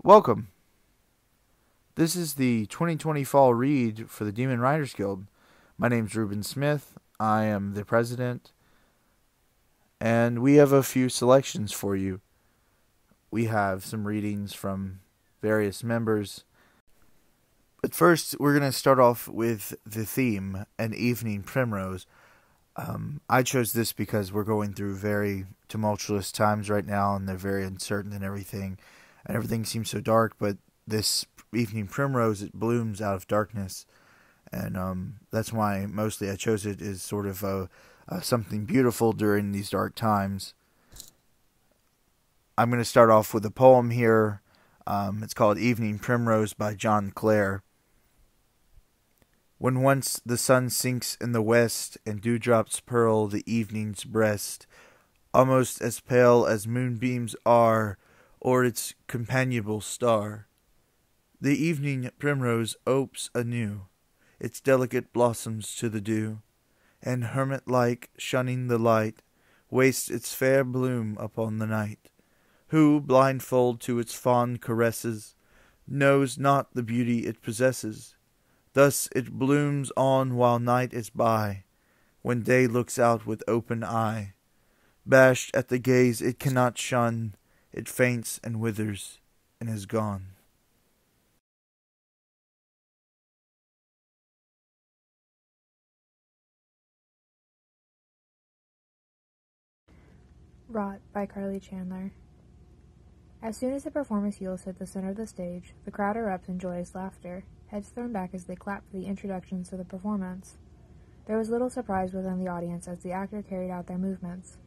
Welcome. This is the 2020 fall read for the Demon Writers Guild. My name's Ruben Smith. I am the president, and we have a few selections for you. We have some readings from various members. But first, we're going to start off with the theme, An Evening Primrose. I chose this because we're going through very tumultuous times right now, and they're very uncertain and everything seems so dark, but this evening primrose, it blooms out of darkness, and that's why mostly I chose it as sort of something beautiful during these dark times. I'm going to start off with a poem here. It's called Evening Primrose by John Clare. When once the sun sinks in the west, and dewdrops pearl the evening's breast, almost as pale as moonbeams are, or its companionable star, the evening primrose opes anew its delicate blossoms to the dew, and hermit-like, shunning the light, wastes its fair bloom upon the night, who, blindfold to its fond caresses, knows not the beauty it possesses. Thus it blooms on while night is by, when day looks out with open eye. Bashed at the gaze it cannot shun, it faints and withers and is gone. Rot by Carly Chandler. As soon as the performer's heels hit the center of the stage, the crowd erupts in joyous laughter, heads thrown back as they clap for the introductions to the performance. There was little surprise within the audience as the actor carried out their movements,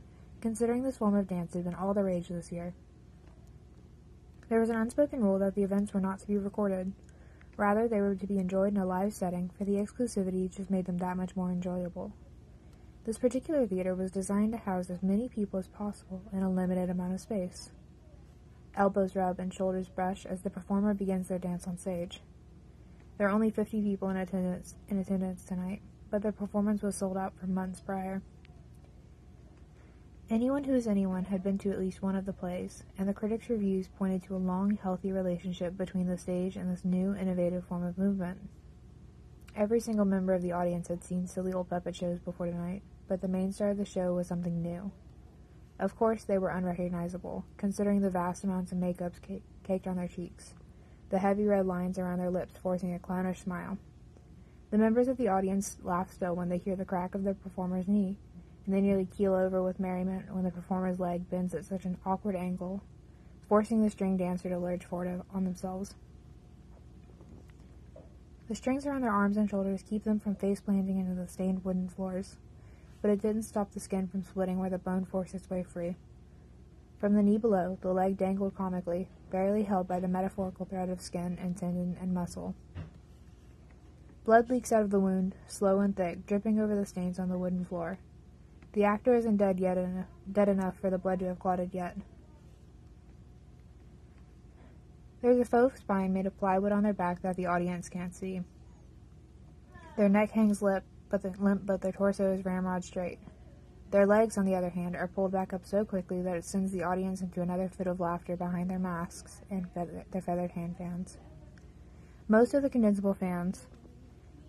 considering this form of dance had been all the rage this year. There was an unspoken rule that the events were not to be recorded. Rather, they were to be enjoyed in a live setting, for the exclusivity just made them that much more enjoyable. This particular theater was designed to house as many people as possible in a limited amount of space. Elbows rub and shoulders brush as the performer begins their dance on stage. There are only 50 people in attendance tonight, but their performance was sold out for months prior. Anyone who is anyone had been to at least one of the plays, and the critics' reviews pointed to a long, healthy relationship between the stage and this new, innovative form of movement. Every single member of the audience had seen silly old puppet shows before tonight, but the main star of the show was something new. Of course, they were unrecognizable, considering the vast amounts of makeup caked on their cheeks, the heavy red lines around their lips forcing a clownish smile. The members of the audience laugh still when they hear the crack of the performer's knee, and they nearly keel over with merriment when the performer's leg bends at such an awkward angle, forcing the string dancer to lurch forward on themselves. The strings around their arms and shoulders keep them from face-planting into the stained wooden floors, but it didn't stop the skin from splitting where the bone forced its way free. From the knee below, the leg dangled comically, barely held by the metaphorical thread of skin and tendon and muscle. Blood leaks out of the wound, slow and thick, dripping over the stains on the wooden floor. The actor isn't dead enough for the blood to have clotted yet. There's a faux spine made of plywood on their back that the audience can't see. Their neck hangs limp, but their torso is ramrod straight. Their legs, on the other hand, are pulled back up so quickly that it sends the audience into another fit of laughter behind their masks and their feathered hand fans. Most of the condensable fans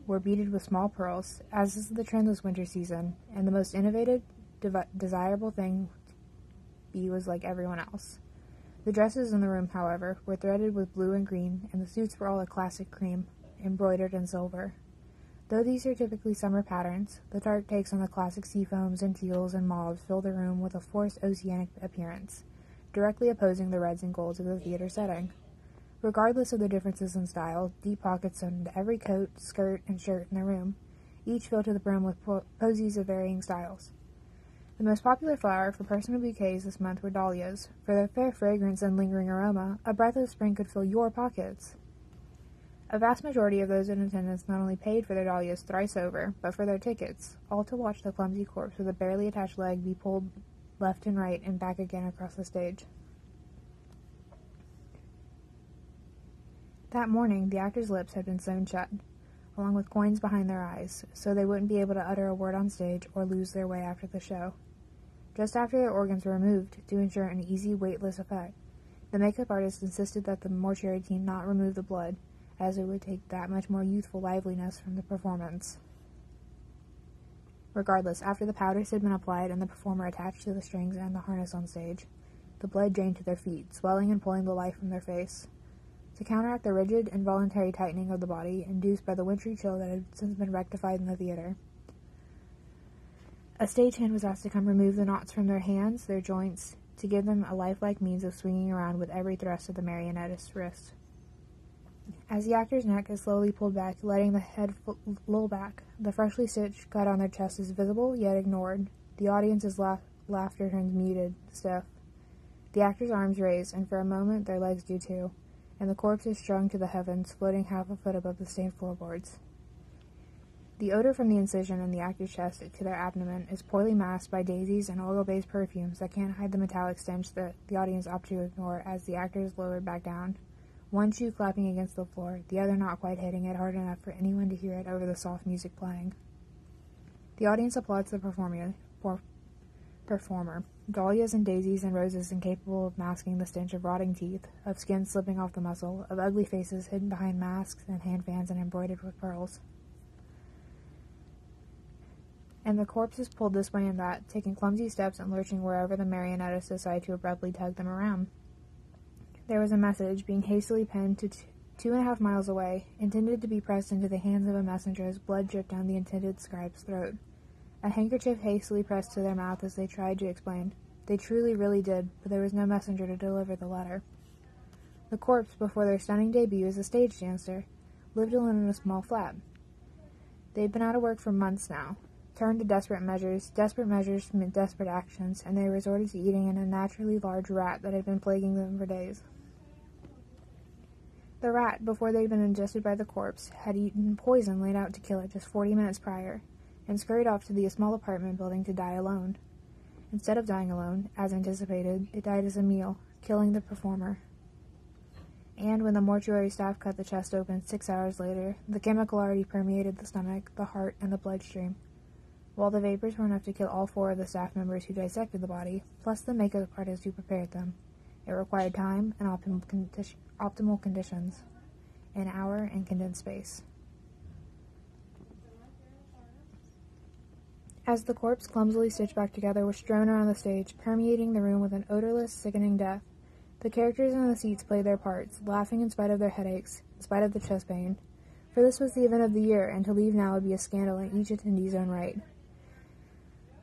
were beaded with small pearls, as is the trend this winter season, and the most innovative, desirable thing B was like everyone else. The dresses in the room, however, were threaded with blue and green, and the suits were all a classic cream, embroidered in silver. Though these are typically summer patterns, the dark takes on the classic seafoams and teals and mauves fill the room with a forced oceanic appearance, directly opposing the reds and golds of the theater setting. Regardless of the differences in style, deep pockets sewed into every coat, skirt, and shirt in the room, each filled to the brim with posies of varying styles. The most popular flower for personal bouquets this month were dahlias. For their fair fragrance and lingering aroma, a breath of spring could fill your pockets. A vast majority of those in attendance not only paid for their dahlias thrice over, but for their tickets, all to watch the clumsy corpse with a barely attached leg be pulled left and right and back again across the stage. That morning, the actors' lips had been sewn shut, along with coins behind their eyes, so they wouldn't be able to utter a word on stage or lose their way after the show. Just after their organs were removed, to ensure an easy, weightless effect, The makeup artist insisted that the mortuary team not remove the blood, as it would take that much more youthful liveliness from the performance. Regardless, after the powders had been applied and the performer attached to the strings and the harness on stage, the blood drained to their feet, swelling and pulling the life from their face. To counteract the rigid, involuntary tightening of the body induced by the wintry chill that had since been rectified in the theater, a stagehand was asked to come remove the knots from their hands, their joints, to give them a lifelike means of swinging around with every thrust of the marionettist's wrist. As the actor's neck is slowly pulled back, letting the head loll back, the freshly stitched cut on their chest is visible, yet ignored. The audience's laughter turns muted, stiff. The actor's arms raise, and for a moment their legs do too, and the corpse is strung to the heavens, floating half a foot above the stained floorboards. The odor from the incision in the actor's chest to their abdomen is poorly masked by daisies and oil-based perfumes that can't hide the metallic stench that the audience opt to ignore as the actor is lowered back down, one shoe clapping against the floor, the other not quite hitting it hard enough for anyone to hear it over the soft music playing. The audience applauds the performer. Dahlias and daisies and roses incapable of masking the stench of rotting teeth, of skin slipping off the muscle, of ugly faces hidden behind masks and hand fans and embroidered with pearls. And the corpse is pulled this way and that, taking clumsy steps and lurching wherever the marionettist decide to abruptly tug them around. There was a message, being hastily penned to 2.5 miles away, intended to be pressed into the hands of a messenger as blood dripped down the intended scribe's throat. A handkerchief hastily pressed to their mouth as they tried to explain. They truly, really did, but there was no messenger to deliver the letter. The corpse, before their stunning debut as a stage dancer, lived alone in a small flat. They'd been out of work for months now, turned to desperate measures meant desperate actions, and they resorted to eating an unnaturally large rat that had been plaguing them for days. The rat, before they'd been ingested by the corpse, had eaten poison laid out to kill it just 40 minutes prior, and scurried off to the small apartment building to die alone. Instead of dying alone, as anticipated, it died as a meal, killing the performer. And when the mortuary staff cut the chest open 6 hours later, the chemical already permeated the stomach, the heart, and the bloodstream. While the vapors were enough to kill all 4 of the staff members who dissected the body, plus the makeup artist who prepared them, it required time and optimal conditions, an hour and condensed space. As the corpse, clumsily stitched back together, was strewn around the stage, permeating the room with an odorless, sickening death, the characters in the seats played their parts, laughing in spite of their headaches, in spite of the chest pain. For this was the event of the year, and to leave now would be a scandal in each attendee's own right.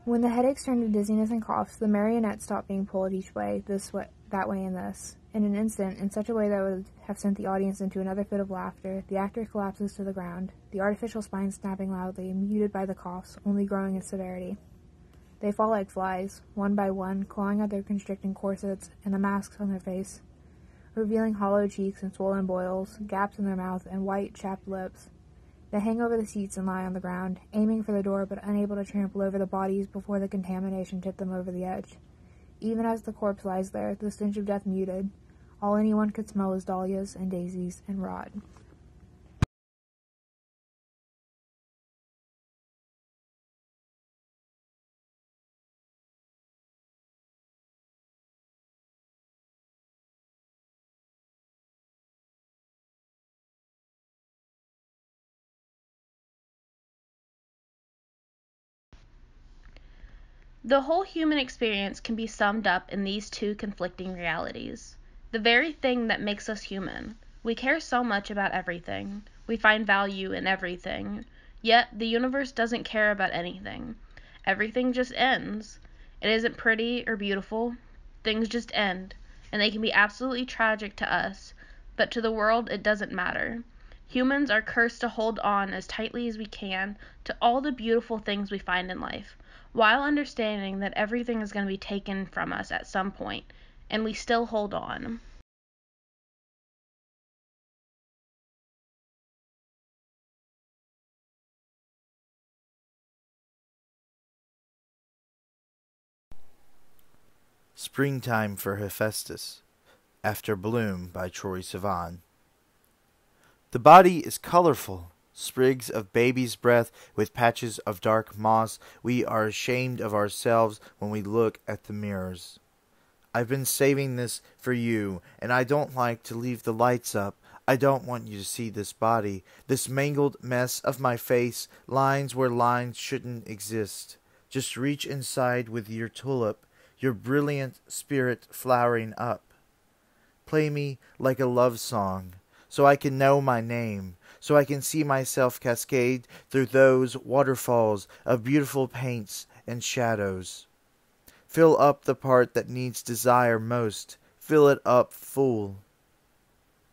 When the headaches turned to dizziness and coughs, the marionette stopped being pulled each way, this way, that way, and this. In an instant, in such a way that would have sent the audience into another fit of laughter, the actor collapses to the ground, the artificial spine snapping loudly, muted by the coughs, only growing in severity. They fall like flies, one by one, clawing at their constricting corsets and the masks on their face, revealing hollow cheeks and swollen boils, gaps in their mouth, and white, chapped lips. They hang over the seats and lie on the ground, aiming for the door but unable to trample over the bodies before the contamination tipped them over the edge. Even as the corpse lies there, the stench of death muted. All anyone could smell was dahlias and daisies and rot. The whole human experience can be summed up in these 2 conflicting realities. The very thing that makes us human. We care so much about everything. We find value in everything. Yet, the universe doesn't care about anything. Everything just ends. It isn't pretty or beautiful. Things just end. And they can be absolutely tragic to us, but to the world it doesn't matter. Humans are cursed to hold on as tightly as we can to all the beautiful things we find in life, while understanding that everything is going to be taken from us at some point, and we still hold on. Springtime for Hephaestus, After Bloom by Troye Sivan. The body is colorful, sprigs of baby's breath with patches of dark moss. We are ashamed of ourselves when we look at the mirrors. I've been saving this for you, and I don't like to leave the lights up. I don't want you to see this body, this mangled mess of my face, lines where lines shouldn't exist. Just reach inside with your tulip, your brilliant spirit flowering up. Play me like a love song, so I can know my name, so I can see myself cascade through those waterfalls of beautiful paints and shadows. Fill up the part that needs desire most, fill it up full.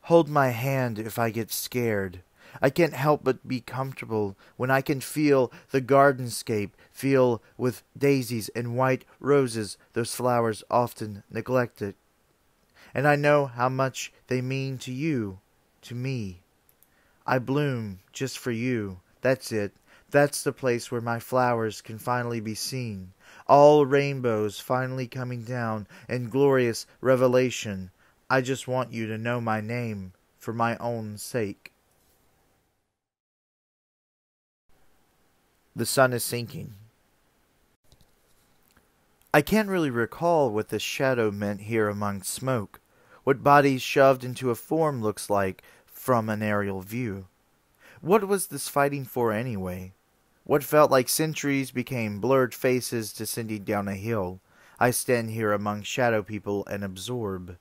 Hold my hand if I get scared. I can't help but be comfortable when I can feel the gardenscape, feel with daisies and white roses, those flowers often neglected. And I know how much they mean to you, to me. I bloom just for you. That's it. That's the place where my flowers can finally be seen. All rainbows finally coming down in glorious revelation. I just want you to know my name for my own sake. The sun is sinking. I can't really recall what this shadow meant here among smoke, what bodies shoved into a form looks like from an aerial view. What was this fighting for anyway? What felt like centuries became blurred faces descending down a hill. I stand here among shadow people and absorb.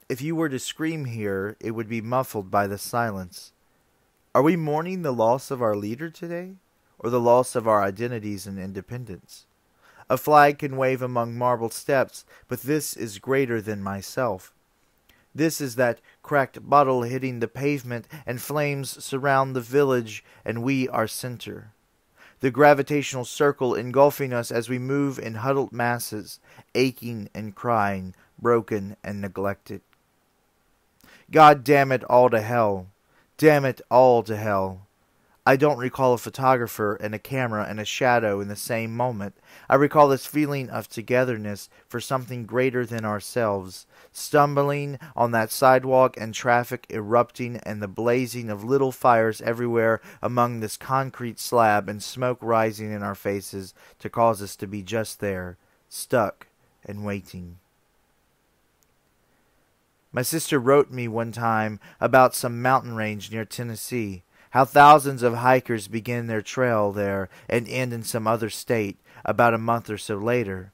If you were to scream here, it would be muffled by the silence. Are we mourning the loss of our leader today, or the loss of our identities and independence? A flag can wave among marble steps, but this is greater than myself. This is that cracked bottle hitting the pavement, and flames surround the village, and we are center. The gravitational circle engulfing us as we move in huddled masses, aching and crying, broken and neglected. God damn it all to hell. Damn it all to hell. I don't recall a photographer and a camera and a shadow in the same moment. I recall this feeling of togetherness for something greater than ourselves, stumbling on that sidewalk and traffic erupting and the blazing of little fires everywhere among this concrete slab and smoke rising in our faces to cause us to be just there, stuck and waiting. My sister wrote me one time about some mountain range near Tennessee, how thousands of hikers begin their trail there and end in some other state about a month or so later.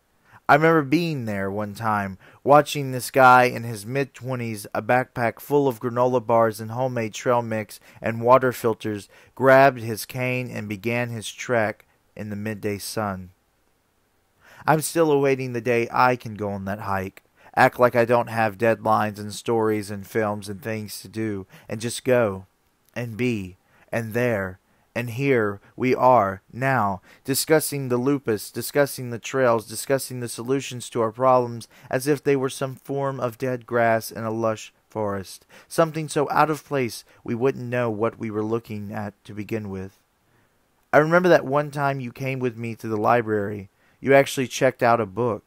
I remember being there one time, watching this guy in his mid-20s, a backpack full of granola bars and homemade trail mix and water filters, grabbed his cane and began his trek in the midday sun. I'm still awaiting the day I can go on that hike, act like I don't have deadlines and stories and films and things to do, and just go, and be, and there, and here we are, now, discussing the lupus, discussing the trails, discussing the solutions to our problems as if they were some form of dead grass in a lush forest, something so out of place we wouldn't know what we were looking at to begin with. I remember that one time you came with me to the library. You actually checked out a book.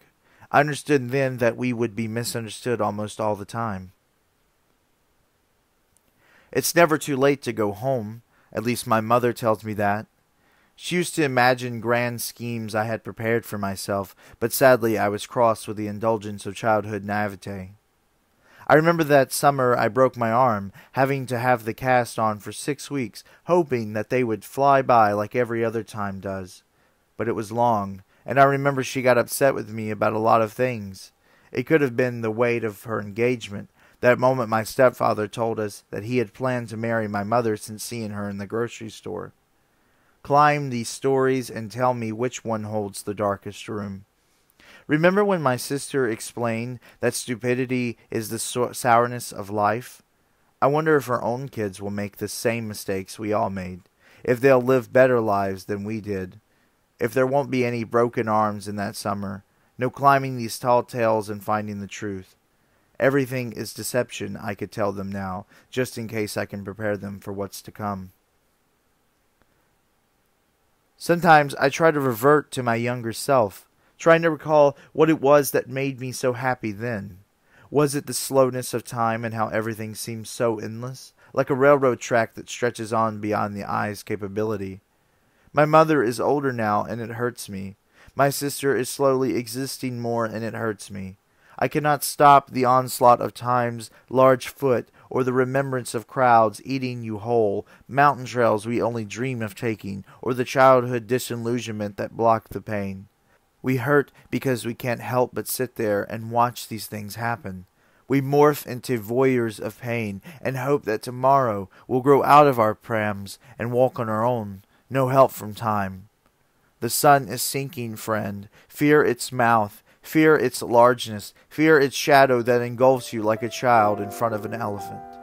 I understood then that we would be misunderstood almost all the time. It's never too late to go home. At least my mother tells me that. She used to imagine grand schemes I had prepared for myself, but sadly I was crossed with the indulgence of childhood naivete. I remember that summer I broke my arm, having to have the cast on for 6 weeks, hoping that they would fly by like every other time does. But it was long, and I remember she got upset with me about a lot of things. It could have been the weight of her engagement. That moment my stepfather told us that he had planned to marry my mother since seeing her in the grocery store. Climb these stories and tell me which one holds the darkest room. Remember when my sister explained that stupidity is the sourness of life? I wonder if her own kids will make the same mistakes we all made, if they'll live better lives than we did, if there won't be any broken arms in that summer, no climbing these tall tales and finding the truth. Everything is deception, I could tell them now, just in case I can prepare them for what's to come. Sometimes I try to revert to my younger self, trying to recall what it was that made me so happy then. Was it the slowness of time and how everything seemed so endless, like a railroad track that stretches on beyond the eye's capability? My mother is older now, and it hurts me. My sister is slowly existing more, and it hurts me. I cannot stop the onslaught of time's large foot, or the remembrance of crowds eating you whole, mountain trails we only dream of taking, or the childhood disillusionment that blocked the pain. We hurt because we can't help but sit there and watch these things happen. We morph into voyeurs of pain and hope that tomorrow we'll grow out of our prams and walk on our own, no help from time. The sun is sinking, friend. Fear its mouth, fear its largeness, fear its shadow that engulfs you like a child in front of an elephant.